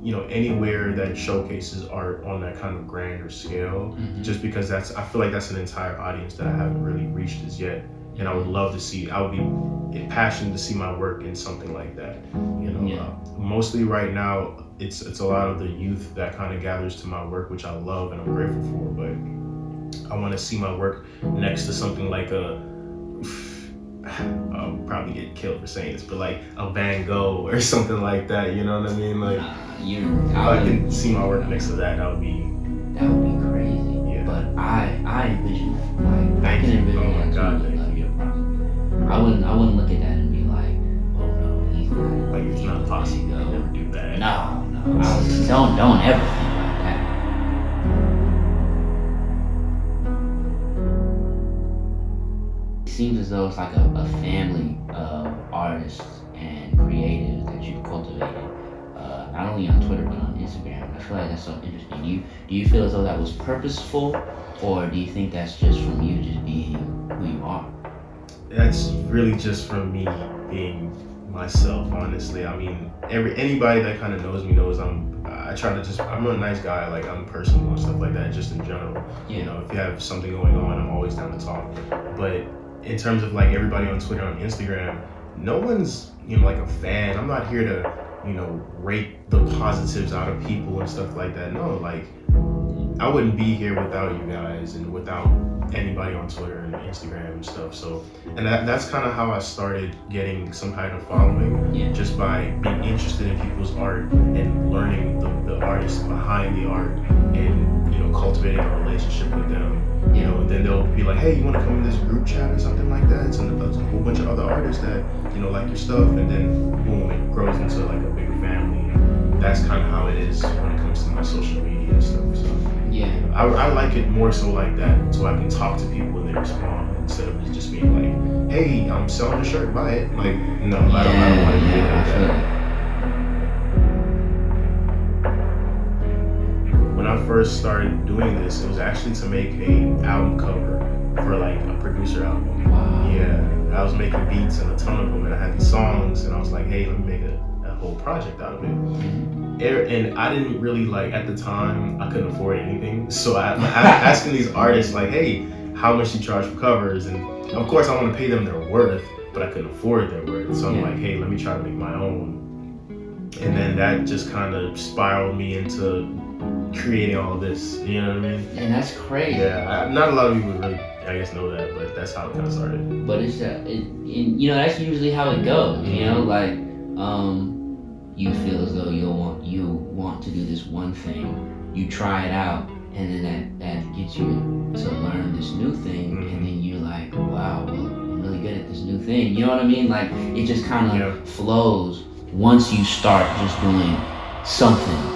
anywhere that showcases art on that kind of grander scale, just because I feel like that's an entire audience that I haven't really reached as yet. And I would love to see, I would be passionate to see my work in something like that. Mostly right now, it's a lot of the youth that kind of gathers to my work, which I love and I'm grateful for, but I want to see my work next to something like I'll probably get killed for saying this, but like a Van Gogh or something like that, you know what I mean? Like, if I can see my work next to that, that would be crazy. Yeah. But I envision that. Like, I can envision that too. Love your process. I wouldn't look at that and be like, oh no, he's not. Like, it's not possible. You never do that. No. Don't ever think like that. It seems as though it's like a family of artists and creatives that you've cultivated, not only on Twitter but on Instagram. I feel like that's so interesting. Do you feel as though that was purposeful, or do you think that's just from you just being who you are? That's really just from me being myself, honestly. I mean, anybody that kind of knows me knows I'm a nice guy, like I'm personal and stuff like that, just in general. Yeah. If you have something going on, I'm always down to talk. But in terms of like everybody on Twitter, on Instagram, no one's like a fan. I'm not here to rate the positives out of people and stuff like that. No, like I wouldn't be here without you guys and without anybody on Twitter and Instagram and stuff. So, and that's kind of how I started getting some kind of following, just by being interested in people's art and learning the artists behind the art and cultivating a relationship with them. And then they'll be like, hey, you want to come in this group chat or something like that? It's a whole bunch of other artists that like your stuff, and then boom, it grows into like a bigger family. That's kind of how it is when it comes to my social media and stuff. So I like it more so like that, so I can talk to people and they respond, instead of just being like, hey, I'm selling a shirt, buy it. Like, no, I don't want to do it like that. When I first started doing this, it was actually to make a album cover for like a producer album. Wow. Yeah, I was making beats and a ton of them, and I had these songs, and I was like, hey, let me make a whole project out of it. And I didn't really at the time, I couldn't afford anything. So I'm asking these artists like, hey, how much you charge for covers? And of course I want to pay them their worth, but I couldn't afford their worth. So I'm like, hey, let me try to make my own. And then that just kind of spiraled me into creating all of this, you know what I mean? And that's crazy. Yeah, not a lot of people really, I guess, know that, but that's how it kind of started. But it's that's usually how it goes. You feel as though you want to do this one thing, you try it out, and then that gets you to learn this new thing, and then you're like, wow, well, I'm really good at this new thing. You know what I mean? Like, it just kind of flows once you start just doing something